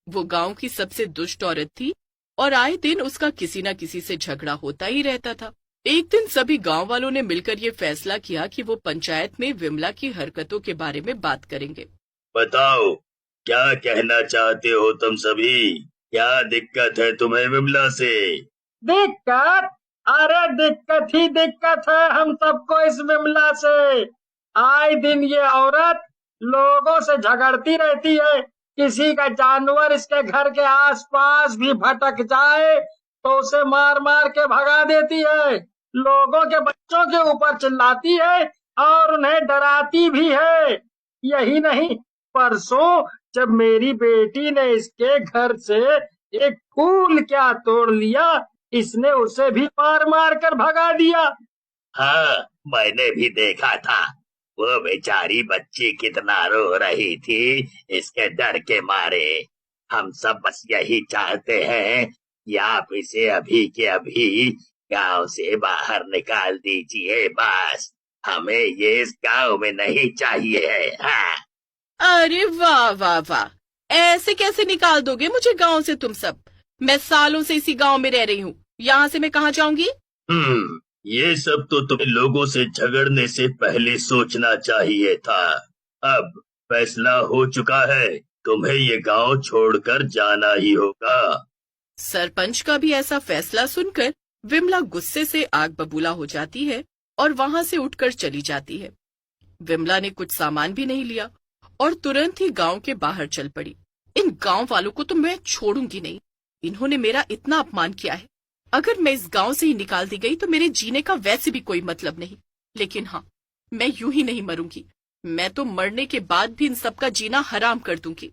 वो गांव की सबसे दुष्ट औरत थी और आए दिन उसका किसी न किसी से झगड़ा होता ही रहता था। एक दिन सभी गांव वालों ने मिलकर ये फैसला किया कि वो पंचायत में विमला की हरकतों के बारे में बात करेंगे। बताओ, क्या कहना चाहते हो तुम सभी? क्या दिक्कत है तुम्हें विमला से? दिक्कत? अरे दिक्कत ही दिक्कत है हम सबको इस विमला से। आए दिन ये औरत लोगों से झगड़ती रहती है। किसी का जानवर इसके घर के आसपास भी भटक जाए तो उसे मार मार के भगा देती है। लोगों के बच्चों के ऊपर चिल्लाती है और उन्हें डराती भी है। यही नहीं, परसों जब मेरी बेटी ने इसके घर से एक फूल क्या तोड़ लिया, इसने उसे भी मार मार कर भगा दिया। हाँ, मैंने भी देखा था। वो बेचारी बच्ची कितना रो रही थी इसके डर के मारे। हम सब बस यही चाहते हैं कि आप इसे अभी के अभी गांव से बाहर निकाल दीजिए। बस हमें ये इस गांव में नहीं चाहिए है। हाँ। अरे वाह वाह वाह, ऐसे कैसे निकाल दोगे मुझे गांव से तुम सब? मैं सालों से इसी गांव में रह रही हूँ, यहाँ से मैं कहाँ जाऊंगी? ये सब तो तुम्हें लोगों से झगड़ने से पहले सोचना चाहिए था। अब फैसला हो चुका है, तुम्हें ये गांव छोड़कर जाना ही होगा। सरपंच का भी ऐसा फैसला सुनकर विमला गुस्से से आग बबूला हो जाती है और वहां से उठकर चली जाती है। विमला ने कुछ सामान भी नहीं लिया और तुरंत ही गांव के बाहर चल पड़ी। इन गांव वालों को तो मैं छोड़ूंगी नहीं। इन्होंने मेरा इतना अपमान किया है। अगर मैं इस गांव से ही निकाल दी गई तो मेरे जीने का वैसे भी कोई मतलब नहीं। लेकिन हाँ, मैं यूं ही नहीं मरूंगी। मैं तो मरने के बाद भी इन सबका जीना हराम कर दूंगी।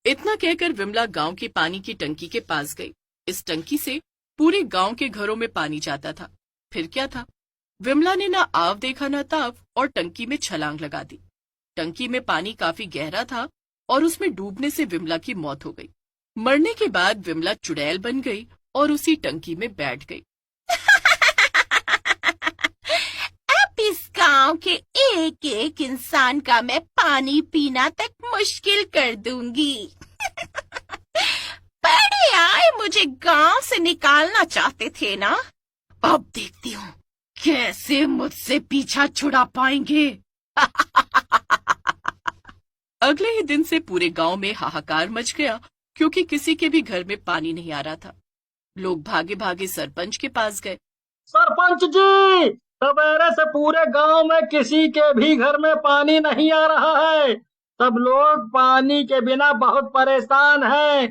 इतना कहकर विमला गांव की पानी की टंकी के पास गई। इस टंकी से पूरे गांव के घरों में पानी जाता था। फिर क्या था, विमला ने ना आव देखा ना ताव और टंकी में छलांग लगा दी। टंकी में पानी काफी गहरा था और उसमें डूबने से विमला की मौत हो गई। मरने के बाद विमला चुड़ैल बन गई और उसी टंकी में बैठ गई। अब इस गांव के एक एक इंसान का मैं पानी पीना तक मुश्किल कर दूंगी। बड़े आए मुझे गांव से निकालना चाहते थे ना, अब देखती हूँ कैसे मुझसे पीछा छुड़ा पाएंगे। अगले ही दिन से पूरे गांव में हाहाकार मच गया क्योंकि किसी के भी घर में पानी नहीं आ रहा था। लोग भागे भागे सरपंच के पास गए। सरपंच जी, सवेरे से पूरे गांव में किसी के भी घर में पानी नहीं आ रहा है। सब लोग पानी के बिना बहुत परेशान हैं।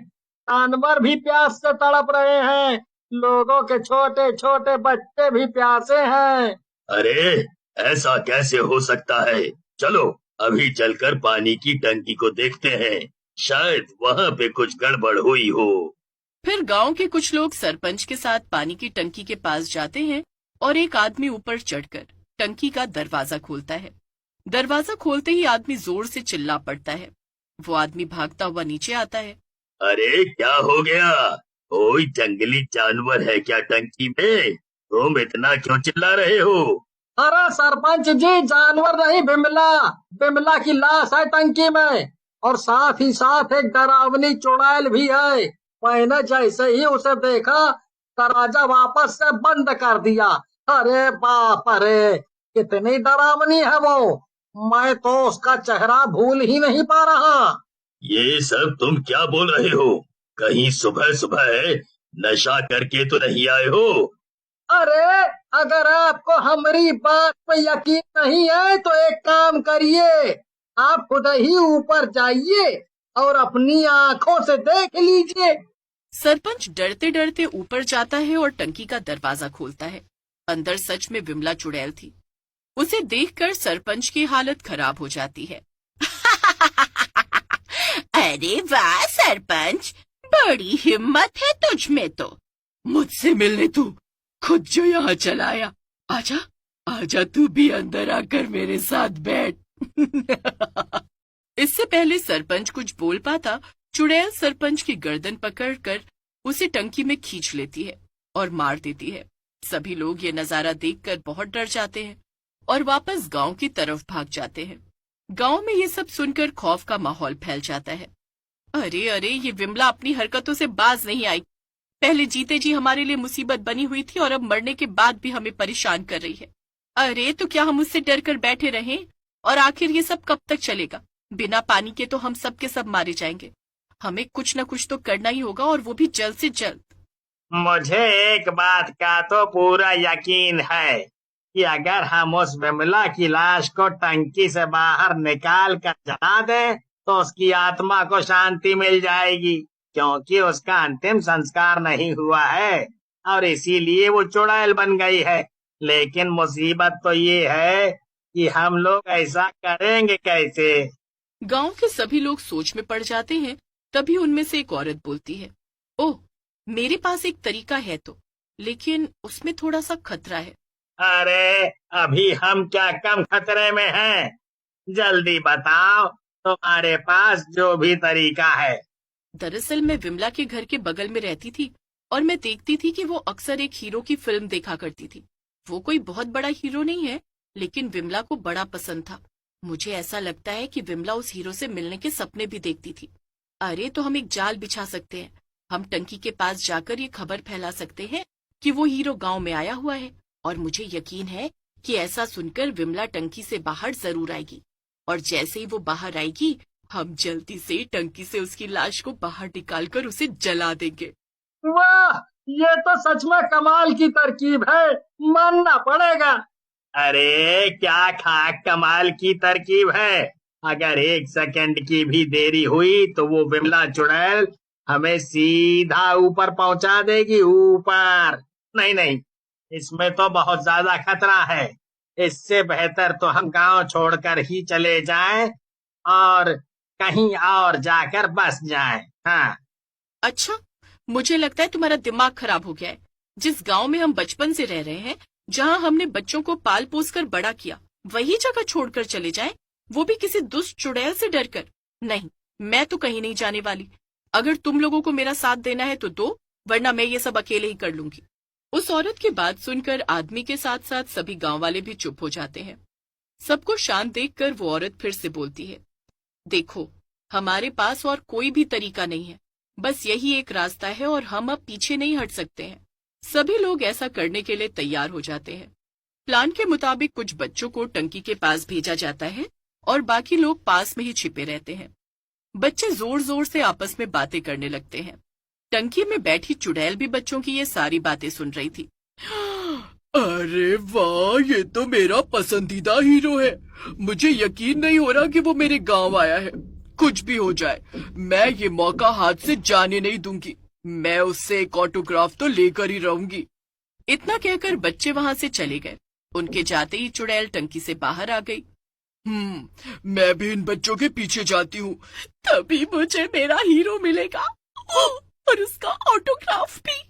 जानवर भी प्यास से तड़प रहे हैं। लोगों के छोटे छोटे बच्चे भी प्यासे हैं। अरे, ऐसा कैसे हो सकता है? चलो अभी चलकर पानी की टंकी को देखते हैं, शायद वहाँ पे कुछ गड़बड़ हुई हो। फिर गांव के कुछ लोग सरपंच के साथ पानी की टंकी के पास जाते हैं और एक आदमी ऊपर चढ़कर टंकी का दरवाजा खोलता है। दरवाजा खोलते ही आदमी जोर से चिल्ला पड़ता है। वो आदमी भागता हुआ नीचे आता है। अरे क्या हो गया? कोई जंगली जानवर है क्या टंकी में? तुम इतना क्यों चिल्ला रहे हो? अरे सरपंच जी, जानवर नहीं, बिमला बिमला की लाश है टंकी में और साथ ही साथ एक डरावनी चुड़ैल भी है। मैंने जैसे ही उसे देखा, दरवाजा वापस से बंद कर दिया। अरे बाप रे, कितनी डरावनी है वो। मैं तो उसका चेहरा भूल ही नहीं पा रहा। ये सब तुम क्या बोल रहे हो? कहीं सुबह सुबह नशा करके तो नहीं आए हो? अरे अगर आपको हमारी बात पे यकीन नहीं है तो एक काम करिए, आप खुद ही ऊपर जाइए और अपनी आंखों से देख लीजिए। सरपंच डरते डरते ऊपर जाता है और टंकी का दरवाजा खोलता है। अंदर सच में विमला चुड़ैल थी। उसे देखकर सरपंच की हालत खराब हो जाती है। अरे वाह सरपंच, बड़ी हिम्मत है तुझ में तो। मुझसे मिलने तू खुद जो यहाँ चला आया। आजा आजा, तू भी अंदर आकर मेरे साथ बैठ। इससे पहले सरपंच कुछ बोल पाता, चुड़ैल सरपंच की गर्दन पकड़कर उसे टंकी में खींच लेती है और मार देती है। सभी लोग ये नजारा देखकर बहुत डर जाते हैं और वापस गांव की तरफ भाग जाते हैं। गांव में ये सब सुनकर खौफ का माहौल फैल जाता है। अरे अरे, ये विमला अपनी हरकतों से बाज नहीं आई। पहले जीते जी हमारे लिए मुसीबत बनी हुई थी और अब मरने के बाद भी हमें परेशान कर रही है। अरे तो क्या हम उससे डर कर बैठे रहें? और आखिर ये सब कब तक चलेगा? बिना पानी के तो हम सब के सब मारे जाएंगे। हमें कुछ न कुछ तो करना ही होगा, और वो भी जल्द से जल्द। मुझे एक बात का तो पूरा यकीन है कि अगर हम उस विमला की लाश को टंकी से बाहर निकाल कर जला दें तो उसकी आत्मा को शांति मिल जाएगी, क्योंकि उसका अंतिम संस्कार नहीं हुआ है और इसीलिए वो चुड़ैल बन गई है। लेकिन मुसीबत तो ये है कि हम लोग ऐसा करेंगे कैसे? गांव के सभी लोग सोच में पड़ जाते हैं। तभी उनमें से एक औरत बोलती है, ओह, मेरे पास एक तरीका है तो, लेकिन उसमें थोड़ा सा खतरा है। अरे अभी हम क्या कम खतरे में हैं? जल्दी बताओ, तुम्हारे पास जो भी तरीका है। दरअसल मैं विमला के घर के बगल में रहती थी और मैं देखती थी कि वो अक्सर एक हीरो की फिल्म देखा करती थी। वो कोई बहुत बड़ा हीरो नहीं है, लेकिन विमला को बड़ा पसंद था। मुझे ऐसा लगता है कि विमला उस हीरो से मिलने के सपने भी देखती थी। अरे तो हम एक जाल बिछा सकते हैं। हम टंकी के पास जाकर ये खबर फैला सकते हैं कि वो हीरो गांव में आया हुआ है, और मुझे यकीन है कि ऐसा सुनकर विमला टंकी से बाहर जरूर आएगी। और जैसे ही वो बाहर आएगी, हम जल्दी से टंकी से उसकी लाश को बाहर निकालकर उसे जला देंगे। वाह, ये तो सच में कमाल की तरकीब है, मानना पड़ेगा। अरे क्या खाक कमाल की तरकीब है। अगर एक सेकंड की भी देरी हुई तो वो विमला चुड़ैल हमें सीधा ऊपर पहुंचा देगी, ऊपर। नहीं नहीं, इसमें तो बहुत ज्यादा खतरा है। इससे बेहतर तो हम गांव छोड़कर ही चले जाएं और कहीं और जाकर बस जाएं। हाँ। अच्छा, मुझे लगता है तुम्हारा दिमाग खराब हो गया है। जिस गांव में हम बचपन से रह रहे हैं, जहां हमने बच्चों को पाल पोस कर बड़ा किया, वही जगह छोड़कर चले जाएं, वो भी किसी दुष्ट चुड़ैल से डरकर? नहीं, मैं तो कहीं नहीं जाने वाली। अगर तुम लोगों को मेरा साथ देना है तो दो, वरना मैं ये सब अकेले ही कर लूंगी। उस औरत की बात सुनकर आदमी के साथ साथ सभी गांव वाले भी चुप हो जाते हैं। सबको शांत देखकर वो औरत फिर से बोलती है, देखो, हमारे पास और कोई भी तरीका नहीं है, बस यही एक रास्ता है और हम अब पीछे नहीं हट सकते हैं। सभी लोग ऐसा करने के लिए तैयार हो जाते हैं। प्लान के मुताबिक कुछ बच्चों को टंकी के पास भेजा जाता है और बाकी लोग पास में ही छिपे रहते हैं। बच्चे जोर जोर से आपस में बातें करने लगते हैं। टंकी में बैठी चुड़ैल भी बच्चों की ये सारी बातें सुन रही थी। अरे वाह, ये तो मेरा पसंदीदा हीरो है। मुझे यकीन नहीं हो रहा कि वो मेरे गांव आया है। कुछ भी हो जाए, मैं ये मौका हाथ से जाने नहीं दूंगी। मैं उससे एक ऑटोग्राफ तो लेकर ही रहूंगी। इतना कहकर बच्चे वहां से चले गए। उनके जाते ही चुड़ैल टंकी से बाहर आ गई। मैं भी इन बच्चों के पीछे जाती हूँ, तभी मुझे मेरा हीरो मिलेगा और उसका ऑटोग्राफ भी।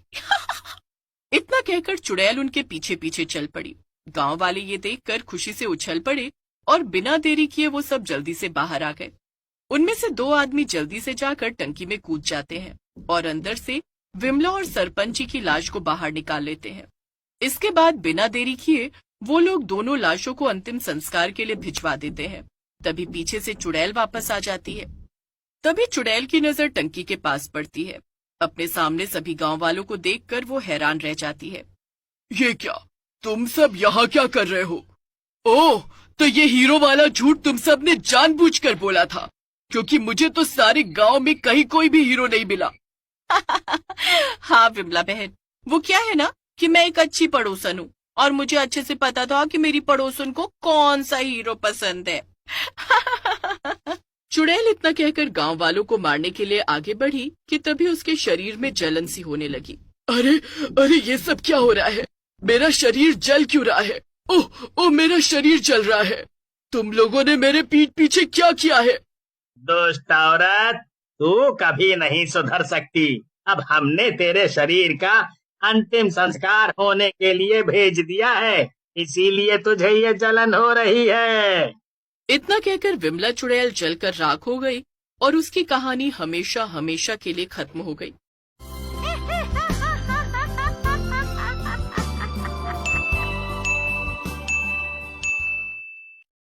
इतना कहकर चुड़ैल उनके पीछे पीछे चल पड़ी। गांव वाले ये देखकर खुशी से उछल पड़े और बिना देरी किए वो सब जल्दी से बाहर आ गए। उनमें से दो आदमी जल्दी से जाकर टंकी में कूद जाते हैं और अंदर से विमला और सरपंच जी की लाश को बाहर निकाल लेते हैं। इसके बाद बिना देरी किए वो लोग दोनों लाशों को अंतिम संस्कार के लिए भिजवा देते हैं। तभी पीछे से चुड़ैल वापस आ जाती है। तभी चुड़ैल की नजर टंकी के पास पड़ती है। अपने सामने सभी गांव वालों को देखकर वो हैरान रह जाती है। ये क्या, तुम सब यहाँ क्या कर रहे हो? ओह, तो ये हीरो वाला झूठ तुम सब ने जानबूझकर बोला था, क्योंकि मुझे तो सारे गांव में कहीं कोई भी हीरो नहीं मिला। हाँ विमला बहन, वो क्या है ना कि मैं एक अच्छी पड़ोसन हूँ और मुझे अच्छे से पता था कि मेरी पड़ोसन को कौन सा हीरो पसंद है। चुड़ैल इतना कहकर गांव वालों को मारने के लिए आगे बढ़ी कि तभी उसके शरीर में जलन सी होने लगी। अरे अरे, ये सब क्या हो रहा है? मेरा शरीर जल क्यों रहा है? ओह, मेरा शरीर जल रहा है। तुम लोगों ने मेरे पीठ पीछे क्या किया है? दुष्ट औरत, तू कभी नहीं सुधर सकती। अब हमने तेरे शरीर का अंतिम संस्कार होने के लिए भेज दिया है, इसीलिए तुझे ये जलन हो रही है। इतना कहकर विमला चुड़ैल जलकर राख हो गई और उसकी कहानी हमेशा हमेशा के लिए खत्म हो गई।